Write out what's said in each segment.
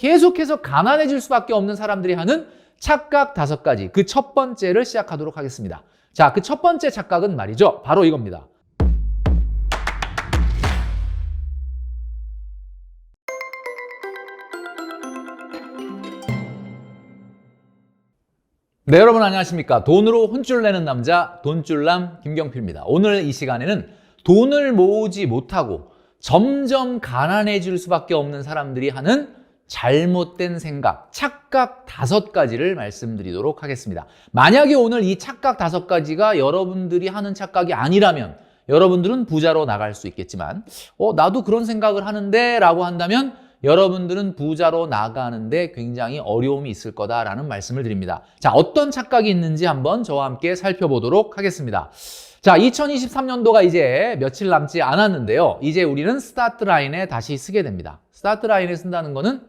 계속해서 가난해질 수밖에 없는 사람들이 하는 착각 5가지. 그 첫 번째를 시작하도록 하겠습니다. 자, 그 첫 번째 착각은 말이죠. 바로 이겁니다. 네, 여러분 안녕하십니까. 돈으로 혼쭐 내는 남자 돈줄남 김경필입니다. 오늘 이 시간에는 돈을 모으지 못하고 점점 가난해질 수밖에 없는 사람들이 하는 잘못된 생각, 착각 5가지를 말씀드리도록 하겠습니다. 만약에 오늘 이 착각 5가지가 여러분들이 하는 착각이 아니라면 여러분들은 부자로 나갈 수 있겠지만 나도 그런 생각을 하는데 라고 한다면 여러분들은 부자로 나가는데 굉장히 어려움이 있을 거다라는 말씀을 드립니다. 자, 어떤 착각이 있는지 한번 저와 함께 살펴보도록 하겠습니다. 자, 2023년도가 이제 며칠 남지 않았는데요. 이제 우리는 스타트 라인에 다시 쓰게 됩니다. 스타트 라인에 쓴다는 거는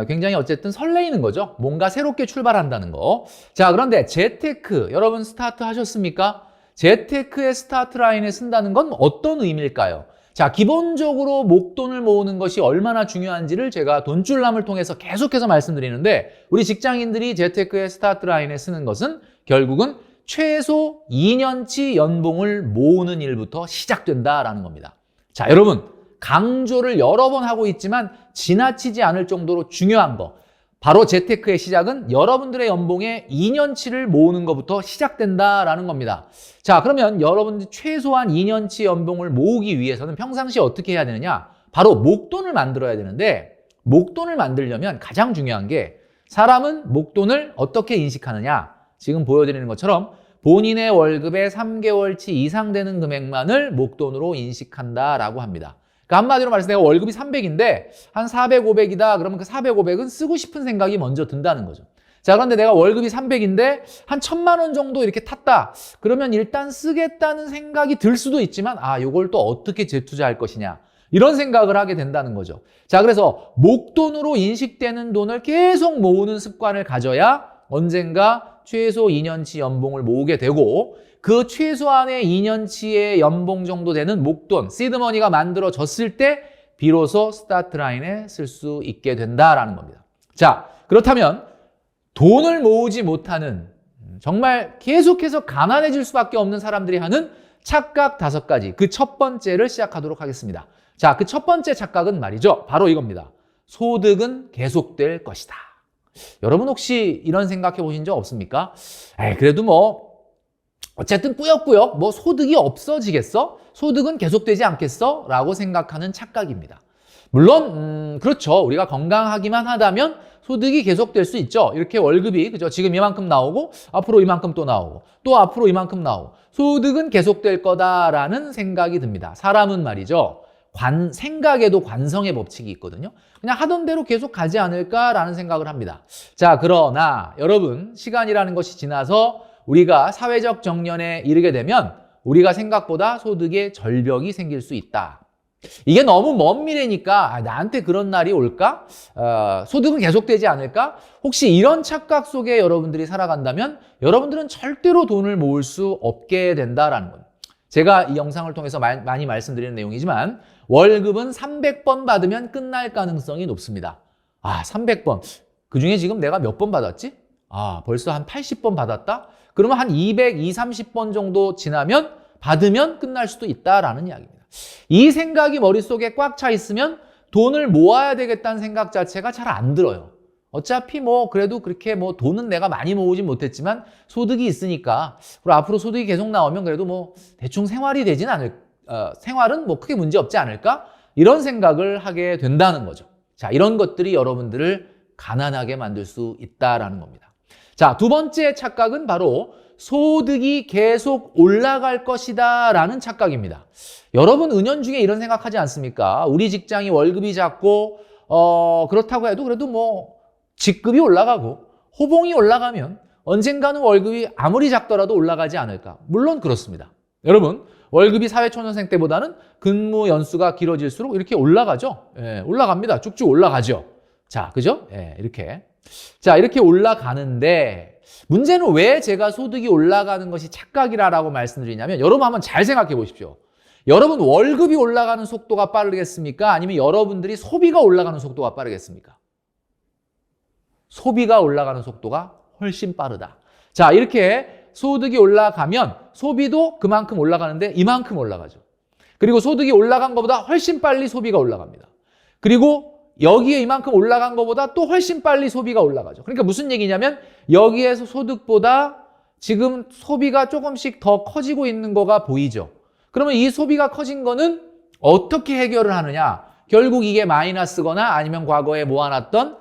굉장히 어쨌든 설레이는 거죠. 뭔가 새롭게 출발한다는 거. 자, 그런데 재테크, 여러분 스타트 하셨습니까? 재테크의 스타트 라인에 쓴다는 건 어떤 의미일까요? 자, 기본적으로 목돈을 모으는 것이 얼마나 중요한지를 제가 돈줄남을 통해서 계속해서 말씀드리는데 우리 직장인들이 재테크의 스타트 라인에 쓰는 것은 결국은 최소 2년치 연봉을 모으는 일부터 시작된다라는 겁니다. 자, 여러분 강조를 여러 번 하고 있지만 지나치지 않을 정도로 중요한 거 바로 재테크의 시작은 여러분들의 연봉의 2년치를 모으는 것부터 시작된다라는 겁니다. 자, 그러면 여러분들이 최소한 2년치 연봉을 모으기 위해서는 평상시에 어떻게 해야 되느냐? 바로 목돈을 만들어야 되는데 목돈을 만들려면 가장 중요한 게 사람은 목돈을 어떻게 인식하느냐? 지금 보여드리는 것처럼 본인의 월급의 3개월치 이상 되는 금액만을 목돈으로 인식한다라고 합니다. 그러니까 한마디로 말해서 내가 월급이 300인데 한 400, 500이다. 그러면 그 400, 500은 쓰고 싶은 생각이 먼저 든다는 거죠. 자, 그런데 내가 월급이 300인데 한 1000만 원 정도 이렇게 탔다. 그러면 일단 쓰겠다는 생각이 들 수도 있지만 이걸 또 어떻게 재투자할 것이냐. 이런 생각을 하게 된다는 거죠. 자, 그래서 목돈으로 인식되는 돈을 계속 모으는 습관을 가져야 언젠가 최소 2년치 연봉을 모으게 되고 그 최소한의 2년치의 연봉 정도 되는 목돈, 시드머니가 만들어졌을 때 비로소 스타트 라인에 쓸 수 있게 된다라는 겁니다. 자, 그렇다면 돈을 모으지 못하는 정말 계속해서 가난해질 수밖에 없는 사람들이 하는 착각 5가지, 그 첫 번째를 시작하도록 하겠습니다. 자, 그 첫 번째 착각은 말이죠. 바로 이겁니다. 소득은 계속될 것이다. 여러분 혹시 이런 생각해 보신 적 없습니까? 그래도 어쨌든 꾸역꾸역 소득이 없어지겠어? 소득은 계속되지 않겠어? 라고 생각하는 착각입니다. 물론 그렇죠. 우리가 건강하기만 하다면 소득이 계속될 수 있죠. 이렇게 월급이 그죠? 지금 이만큼 나오고 앞으로 이만큼 또 나오고 또 앞으로 이만큼 나오고 소득은 계속될 거다라는 생각이 듭니다. 사람은 말이죠. 생각에도 관성의 법칙이 있거든요. 그냥 하던 대로 계속 가지 않을까라는 생각을 합니다. 자, 그러나 여러분 시간이라는 것이 지나서 우리가 사회적 정년에 이르게 되면 우리가 생각보다 소득에 절벽이 생길 수 있다. 이게 너무 먼 미래니까 나한테 그런 날이 올까? 소득은 계속되지 않을까? 혹시 이런 착각 속에 여러분들이 살아간다면 여러분들은 절대로 돈을 모을 수 없게 된다라는 겁니다. 제가 이 영상을 통해서 많이 말씀드리는 내용이지만 월급은 300번 받으면 끝날 가능성이 높습니다. 300번. 그중에 지금 내가 몇 번 받았지? 벌써 한 80번 받았다? 그러면 한 230번 정도 지나면 받으면 끝날 수도 있다라는 이야기입니다. 이 생각이 머릿속에 꽉 차 있으면 돈을 모아야 되겠다는 생각 자체가 잘 안 들어요. 어차피 그래도 그렇게 돈은 내가 많이 모으진 못했지만 소득이 있으니까 그리고 앞으로 소득이 계속 나오면 그래도 대충 생활이 되진 생활은 크게 문제 없지 않을까? 이런 생각을 하게 된다는 거죠. 자, 이런 것들이 여러분들을 가난하게 만들 수 있다라는 겁니다. 자, 두 번째 착각은 바로 소득이 계속 올라갈 것이다 라는 착각입니다. 여러분 은연중에 이런 생각하지 않습니까? 우리 직장이 월급이 작고 그렇다고 해도 그래도 직급이 올라가고 호봉이 올라가면 언젠가는 월급이 아무리 작더라도 올라가지 않을까? 물론 그렇습니다. 여러분 월급이 사회초년생 때보다는 근무 연수가 길어질수록 이렇게 올라가죠. 올라갑니다. 쭉쭉 올라가죠. 자, 그죠? 이렇게. 자, 이렇게 올라가는데 문제는 왜 제가 소득이 올라가는 것이 착각이라고 말씀드리냐면 여러분 한번 잘 생각해 보십시오. 여러분 월급이 올라가는 속도가 빠르겠습니까? 아니면 여러분들이 소비가 올라가는 속도가 빠르겠습니까? 소비가 올라가는 속도가 훨씬 빠르다. 자, 이렇게 소득이 올라가면 소비도 그만큼 올라가는데 이만큼 올라가죠. 그리고 소득이 올라간 것보다 훨씬 빨리 소비가 올라갑니다. 그리고 여기에 이만큼 올라간 것보다 또 훨씬 빨리 소비가 올라가죠. 그러니까 무슨 얘기냐면 여기에서 소득보다 지금 소비가 조금씩 더 커지고 있는 거가 보이죠. 그러면 이 소비가 커진 거는 어떻게 해결을 하느냐? 결국 이게 마이너스거나 아니면 과거에 모아놨던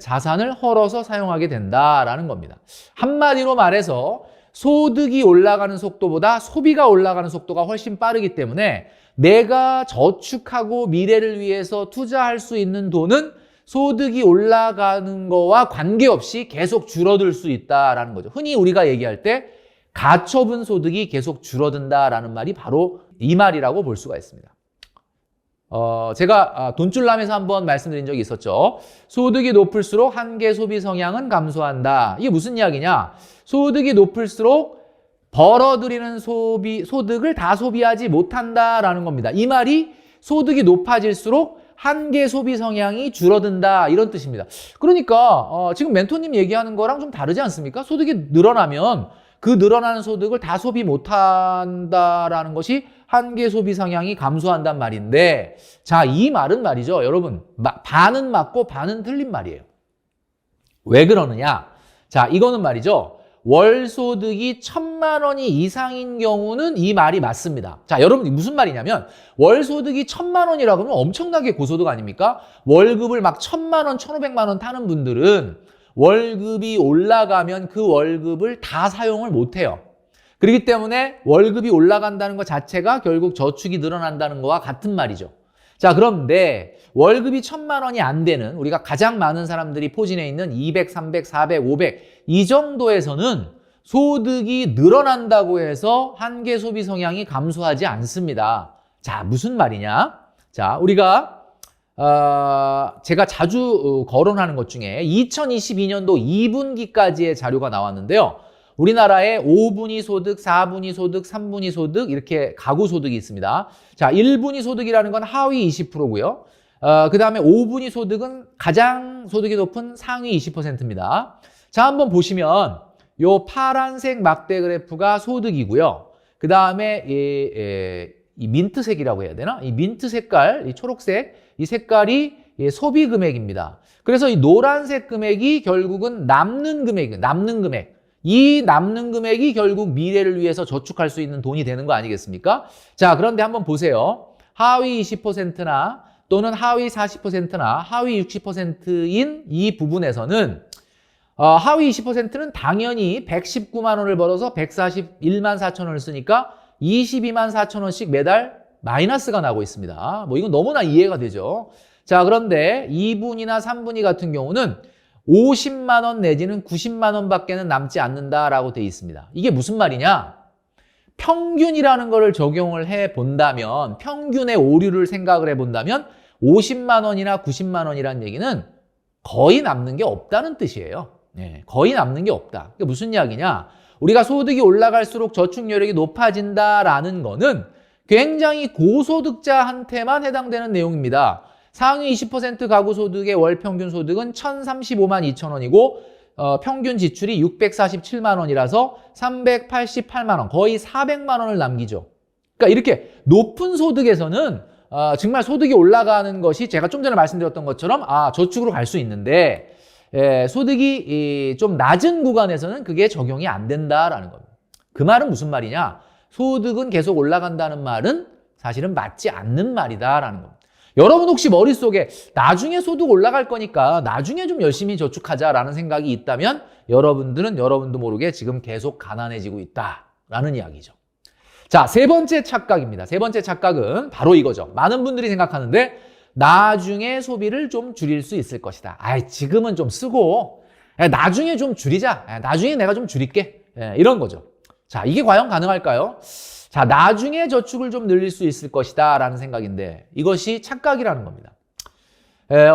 자산을 헐어서 사용하게 된다라는 겁니다. 한마디로 말해서 소득이 올라가는 속도보다 소비가 올라가는 속도가 훨씬 빠르기 때문에 내가 저축하고 미래를 위해서 투자할 수 있는 돈은 소득이 올라가는 거와 관계없이 계속 줄어들 수 있다라는 거죠. 흔히 우리가 얘기할 때 가처분 소득이 계속 줄어든다라는 말이 바로 이 말이라고 볼 수가 있습니다. 제가 돈줄람에서 한번 말씀드린 적이 있었죠. 소득이 높을수록 한계 소비 성향은 감소한다. 이게 무슨 이야기냐? 소득이 높을수록 벌어들이는 소득을 다 소비하지 못한다라는 겁니다. 이 말이 소득이 높아질수록 한계 소비 성향이 줄어든다 이런 뜻입니다. 그러니까 지금 멘토님 얘기하는 거랑 좀 다르지 않습니까? 소득이 늘어나면 그 늘어나는 소득을 다 소비 못한다라는 것이 한계 소비 성향이 감소한단 말인데, 자, 이 말은 말이죠. 여러분, 반은 맞고 반은 틀린 말이에요. 왜 그러느냐? 자, 이거는 말이죠. 월 소득이 1,000만 원이 이상인 경우는 이 말이 맞습니다. 자, 여러분 무슨 말이냐면 월 소득이 1,000만 원이라고 하면 엄청나게 고소득 아닙니까? 월급을 막 1,000만 원, 1,500만 원 타는 분들은 월급이 올라가면 그 월급을 다 사용을 못 해요. 그렇기 때문에 월급이 올라간다는 것 자체가 결국 저축이 늘어난다는 거와 같은 말이죠. 자, 그런데 월급이 1,000만 원이 안 되는, 우리가 가장 많은 사람들이 포진해 있는 200, 300, 400, 500 이 정도에서는 소득이 늘어난다고 해서 한계 소비 성향이 감소하지 않습니다. 자, 무슨 말이냐? 자, 우리가 제가 자주 거론하는 것 중에 2022년도 2분기까지의 자료가 나왔는데요. 우리나라에 5분위 소득, 4분위 소득, 3분위 소득 이렇게 가구 소득이 있습니다. 자, 1분위 소득이라는 건 하위 20%고요. 그 다음에 5분위 소득은 가장 소득이 높은 상위 20%입니다. 자, 한번 보시면 요 파란색 막대 그래프가 소득이고요. 그 다음에 이 민트색이라고 해야 되나? 이 민트 색깔, 이 초록색, 이 색깔이 소비 금액입니다. 그래서 이 노란색 금액이 결국은 남는 금액. 이 남는 금액이 결국 미래를 위해서 저축할 수 있는 돈이 되는 거 아니겠습니까? 자, 그런데 한번 보세요. 하위 20%나 또는 하위 40%나 하위 60%인 이 부분에서는 하위 20%는 당연히 119만 원을 벌어서 141만 4천 원을 쓰니까 22만 4천 원씩 매달 마이너스가 나고 있습니다. 뭐 이건 너무나 이해가 되죠. 자, 그런데 2분이나 3분위 같은 경우는 50만 원 내지는 90만 원밖에는 남지 않는다라고 돼 있습니다. 이게 무슨 말이냐? 평균이라는 거를 적용을 해 본다면, 평균의 오류를 생각을 해 본다면 50만 원이나 90만 원이라는 얘기는 거의 남는 게 없다는 뜻이에요. 거의 남는 게 없다. 그게 무슨 이야기냐? 우리가 소득이 올라갈수록 저축 여력이 높아진다라는 거는 굉장히 고소득자한테만 해당되는 내용입니다. 상위 20% 가구 소득의 월 평균 소득은 1,035만 2천 원이고 평균 지출이 647만 원이라서 388만 원, 거의 400만 원을 남기죠. 그러니까 이렇게 높은 소득에서는 정말 소득이 올라가는 것이 제가 좀 전에 말씀드렸던 것처럼 저축으로 갈 수 있는데 소득이 좀 낮은 구간에서는 그게 적용이 안 된다라는 겁니다. 그 말은 무슨 말이냐? 소득은 계속 올라간다는 말은 사실은 맞지 않는 말이다라는 겁니다. 여러분 혹시 머릿속에 나중에 소득 올라갈 거니까 나중에 좀 열심히 저축하자라는 생각이 있다면 여러분들은 여러분도 모르게 지금 계속 가난해지고 있다라는 이야기죠. 자, 세 번째 착각입니다. 세 번째 착각은 바로 이거죠. 많은 분들이 생각하는데 나중에 소비를 좀 줄일 수 있을 것이다. 지금은 좀 쓰고 나중에 좀 줄이자. 나중에 내가 좀 줄일게. 이런 거죠. 자, 이게 과연 가능할까요? 자, 나중에 저축을 좀 늘릴 수 있을 것이다 라는 생각인데 이것이 착각이라는 겁니다.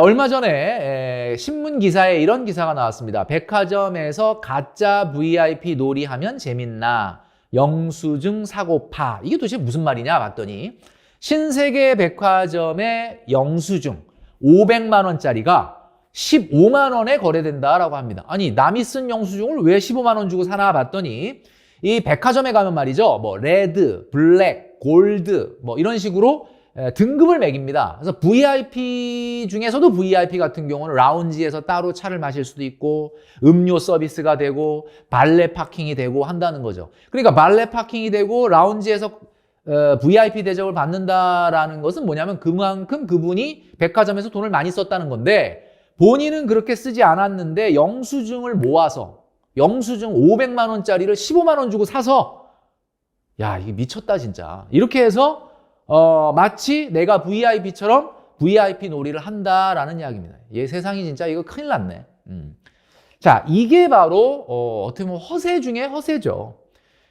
얼마 전에 신문 기사에 이런 기사가 나왔습니다. 백화점에서 가짜 VIP 놀이하면 재밌나? 영수증 사고파. 이게 도대체 무슨 말이냐 봤더니 신세계 백화점의 영수증 500만 원짜리가 15만 원에 거래된다라고 합니다. 아니, 남이 쓴 영수증을 왜 15만 원 주고 사나 봤더니 이 백화점에 가면 말이죠. 뭐 레드, 블랙, 골드 뭐 이런 식으로 등급을 매깁니다. 그래서 VIP 중에서도 VIP 같은 경우는 라운지에서 따로 차를 마실 수도 있고 음료 서비스가 되고 발레 파킹이 되고 한다는 거죠. 그러니까 발레 파킹이 되고 라운지에서 VIP 대접을 받는다라는 것은 뭐냐면 그만큼 그분이 백화점에서 돈을 많이 썼다는 건데 본인은 그렇게 쓰지 않았는데 영수증을 모아서 영수증 500만 원짜리를 15만 원 주고 사서 야, 이게 미쳤다 진짜. 이렇게 해서 마치 내가 VIP처럼 VIP 놀이를 한다라는 이야기입니다. 얘 세상이 진짜 이거 큰일 났네. 자, 이게 바로 어떻게 보면 허세 중에 허세죠.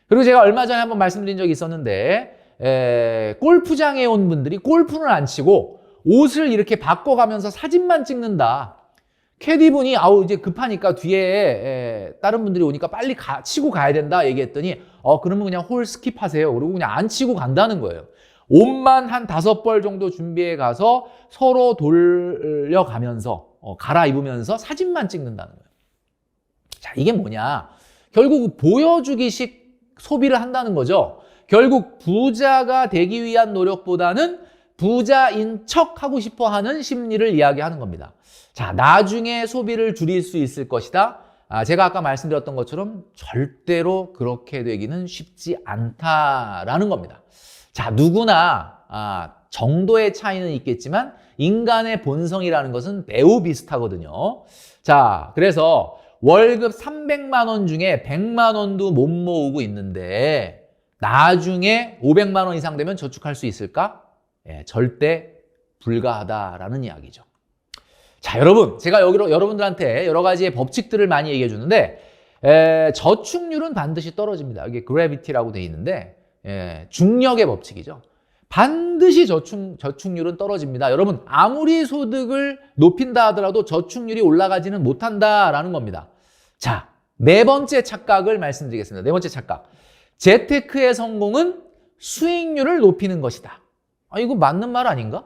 그리고 제가 얼마 전에 한번 말씀드린 적이 있었는데 골프장에 온 분들이 골프는 안 치고 옷을 이렇게 바꿔가면서 사진만 찍는다. 캐디분이 아우 이제 급하니까 뒤에 다른 분들이 오니까 빨리 치고 가야 된다 얘기했더니 그러면 그냥 홀 스킵하세요. 그리고 그냥 안 치고 간다는 거예요. 옷만 한 5벌 정도 준비해 가서 서로 돌려가면서 갈아입으면서 사진만 찍는다는 거예요. 자, 이게 뭐냐? 결국 보여주기식 소비를 한다는 거죠. 결국 부자가 되기 위한 노력보다는 부자인 척 하고 싶어 하는 심리를 이야기하는 겁니다. 자, 나중에 소비를 줄일 수 있을 것이다. 제가 아까 말씀드렸던 것처럼 절대로 그렇게 되기는 쉽지 않다라는 겁니다. 자, 누구나 정도의 차이는 있겠지만 인간의 본성이라는 것은 매우 비슷하거든요. 자, 그래서 월급 300만 원 중에 100만 원도 못 모으고 있는데 나중에 500만 원 이상 되면 저축할 수 있을까? 절대 불가하다라는 이야기죠. 자, 여러분, 제가 여러분들한테 여러 가지의 법칙들을 많이 얘기해 주는데 저축률은 반드시 떨어집니다. 이게 그래비티라고 돼 있는데 중력의 법칙이죠. 반드시 저축률은 떨어집니다. 여러분, 아무리 소득을 높인다 하더라도 저축률이 올라가지는 못한다라는 겁니다. 자, 네 번째 착각을 말씀드리겠습니다. 네 번째 착각. 재테크의 성공은 수익률을 높이는 것이다. 이거 맞는 말 아닌가?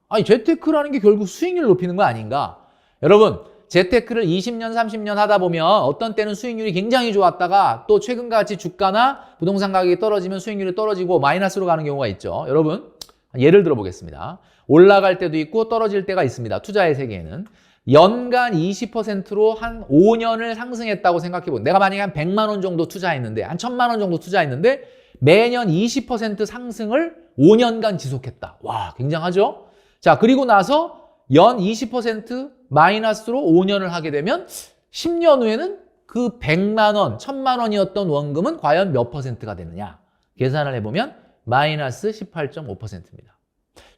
아니, 재테크라는 게 결국 수익률을 높이는 거 아닌가? 여러분, 재테크를 20년, 30년 하다 보면 어떤 때는 수익률이 굉장히 좋았다가 또 최근같이 주가나 부동산 가격이 떨어지면 수익률이 떨어지고 마이너스로 가는 경우가 있죠. 여러분, 예를 들어 보겠습니다. 올라갈 때도 있고 떨어질 때가 있습니다. 투자의 세계에는. 연간 20%로 한 5년을 상승했다고 생각해 보면 내가 만약에 한 100만 원 정도 투자했는데 한 1000만 원 정도 투자했는데 매년 20% 상승을 5년간 지속했다. 와, 굉장하죠? 자, 그리고 나서 연 20% 마이너스로 5년을 하게 되면 10년 후에는 그 100만 원, 1000만 원이었던 원금은 과연 몇 퍼센트가 되느냐? 계산을 해보면 마이너스 18.5%입니다.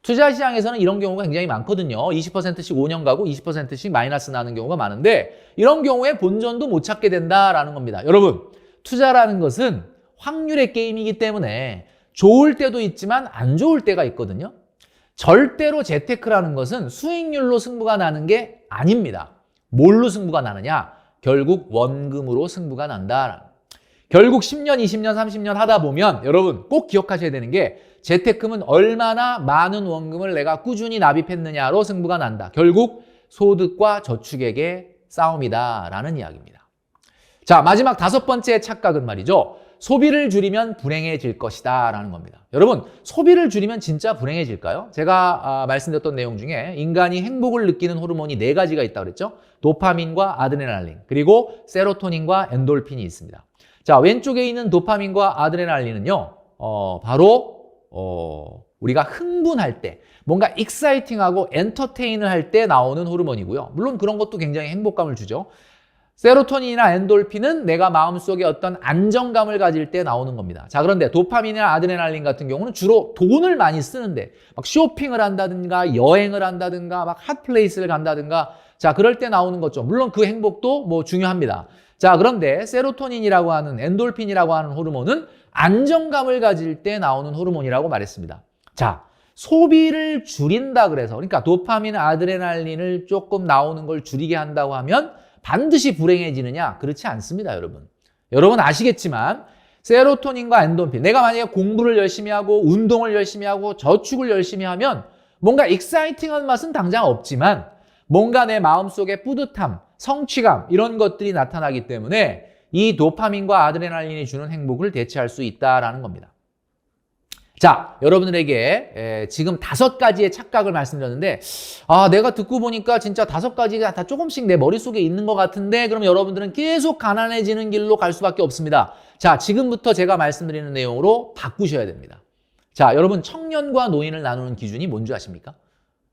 투자 시장에서는 이런 경우가 굉장히 많거든요. 20%씩 5년 가고 20%씩 마이너스 나는 경우가 많은데 이런 경우에 본전도 못 찾게 된다라는 겁니다. 여러분, 투자라는 것은 확률의 게임이기 때문에 좋을 때도 있지만 안 좋을 때가 있거든요. 절대로 재테크라는 것은 수익률로 승부가 나는 게 아닙니다. 뭘로 승부가 나느냐? 결국 원금으로 승부가 난다. 결국 10년, 20년, 30년 하다 보면 여러분 꼭 기억하셔야 되는 게 재테크는 얼마나 많은 원금을 내가 꾸준히 납입했느냐로 승부가 난다. 결국 소득과 저축액의 싸움이다라는 이야기입니다. 자, 마지막 5번째 착각은 말이죠. 소비를 줄이면 불행해질 것이다 라는 겁니다. 여러분, 소비를 줄이면 진짜 불행해질까요? 제가 말씀드렸던 내용 중에 인간이 행복을 느끼는 호르몬이 4가지가 있다고 그랬죠. 도파민과 아드레날린, 그리고 세로토닌과 엔돌핀이 있습니다. 자, 왼쪽에 있는 도파민과 아드레날린은요, 바로 우리가 흥분할 때, 뭔가 익사이팅하고 엔터테인을 할 때 나오는 호르몬이고요. 물론 그런 것도 굉장히 행복감을 주죠. 세로토닌이나 엔돌핀은 내가 마음속에 어떤 안정감을 가질 때 나오는 겁니다. 자, 그런데 도파민이나 아드레날린 같은 경우는 주로 돈을 많이 쓰는데 막 쇼핑을 한다든가 여행을 한다든가 막 핫플레이스를 간다든가 자, 그럴 때 나오는 거죠. 물론 그 행복도 뭐 중요합니다. 자, 그런데 세로토닌이라고 하는 엔돌핀이라고 하는 호르몬은 안정감을 가질 때 나오는 호르몬이라고 말했습니다. 자, 소비를 줄인다 그래서 그러니까 도파민, 아드레날린을 조금 나오는 걸 줄이게 한다고 하면 반드시 불행해지느냐? 그렇지 않습니다, 여러분. 여러분 아시겠지만 세로토닌과 엔돌핀, 내가 만약에 공부를 열심히 하고 운동을 열심히 하고 저축을 열심히 하면 뭔가 익사이팅한 맛은 당장 없지만 뭔가 내 마음속에 뿌듯함, 성취감 이런 것들이 나타나기 때문에 이 도파민과 아드레날린이 주는 행복을 대체할 수 있다라는 겁니다. 자, 여러분들에게 지금 5가지의 착각을 말씀드렸는데 내가 듣고 보니까 진짜 5가지가 다 조금씩 내 머릿속에 있는 것 같은데 그럼 여러분들은 계속 가난해지는 길로 갈 수밖에 없습니다. 자, 지금부터 제가 말씀드리는 내용으로 바꾸셔야 됩니다. 자, 여러분 청년과 노인을 나누는 기준이 뭔지 아십니까?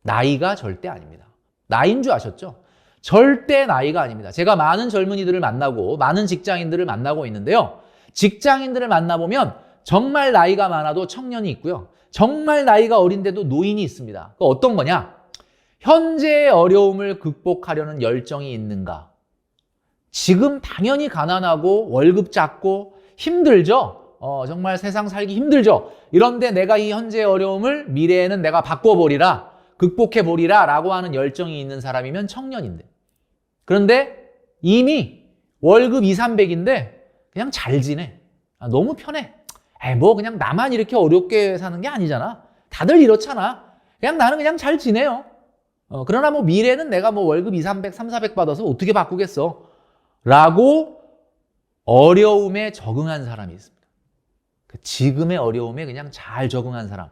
나이가 절대 아닙니다. 나이인 줄 아셨죠? 절대 나이가 아닙니다. 제가 많은 젊은이들을 만나고 많은 직장인들을 만나고 있는데요. 직장인들을 만나보면 정말 나이가 많아도 청년이 있고요. 정말 나이가 어린데도 노인이 있습니다. 그 어떤 거냐? 현재의 어려움을 극복하려는 열정이 있는가? 지금 당연히 가난하고 월급 작고 힘들죠? 정말 세상 살기 힘들죠? 이런데 내가 이 현재의 어려움을 미래에는 내가 바꿔버리라, 극복해버리라 라고 하는 열정이 있는 사람이면 청년인데. 그런데 이미 월급 200~300인데 그냥 잘 지내. 너무 편해. 뭐 그냥 나만 이렇게 어렵게 사는 게 아니잖아. 다들 이렇잖아. 그냥 나는 그냥 잘 지내요. 그러나 뭐 미래는 내가 뭐 월급 200~300, 300~400 받아서 어떻게 바꾸겠어? 라고 어려움에 적응한 사람이 있습니다. 지금의 어려움에 그냥 잘 적응한 사람.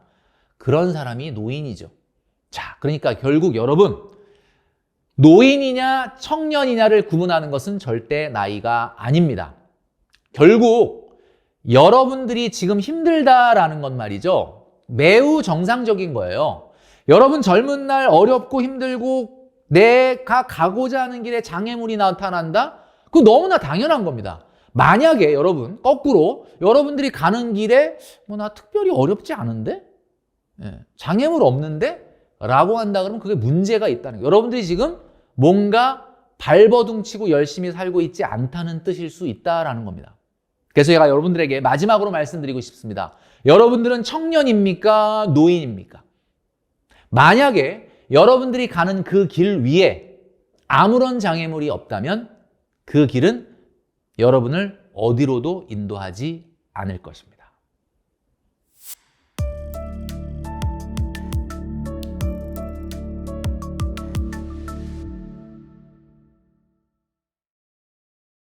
그런 사람이 노인이죠. 자, 그러니까 결국 여러분, 노인이냐 청년이냐를 구분하는 것은 절대 나이가 아닙니다. 결국 여러분들이 지금 힘들다라는 건 말이죠. 매우 정상적인 거예요. 여러분 젊은 날 어렵고 힘들고 내가 가고자 하는 길에 장애물이 나타난다? 그거 너무나 당연한 겁니다. 만약에 여러분 거꾸로 여러분들이 가는 길에 뭐 나 특별히 어렵지 않은데? 장애물 없는데? 라고 한다 그러면 그게 문제가 있다는 거예요. 여러분들이 지금 뭔가 발버둥치고 열심히 살고 있지 않다는 뜻일 수 있다라는 겁니다. 그래서 제가 여러분들에게 마지막으로 말씀드리고 싶습니다. 여러분들은 청년입니까? 노인입니까? 만약에 여러분들이 가는 그 길 위에 아무런 장애물이 없다면 그 길은 여러분을 어디로도 인도하지 않을 것입니다.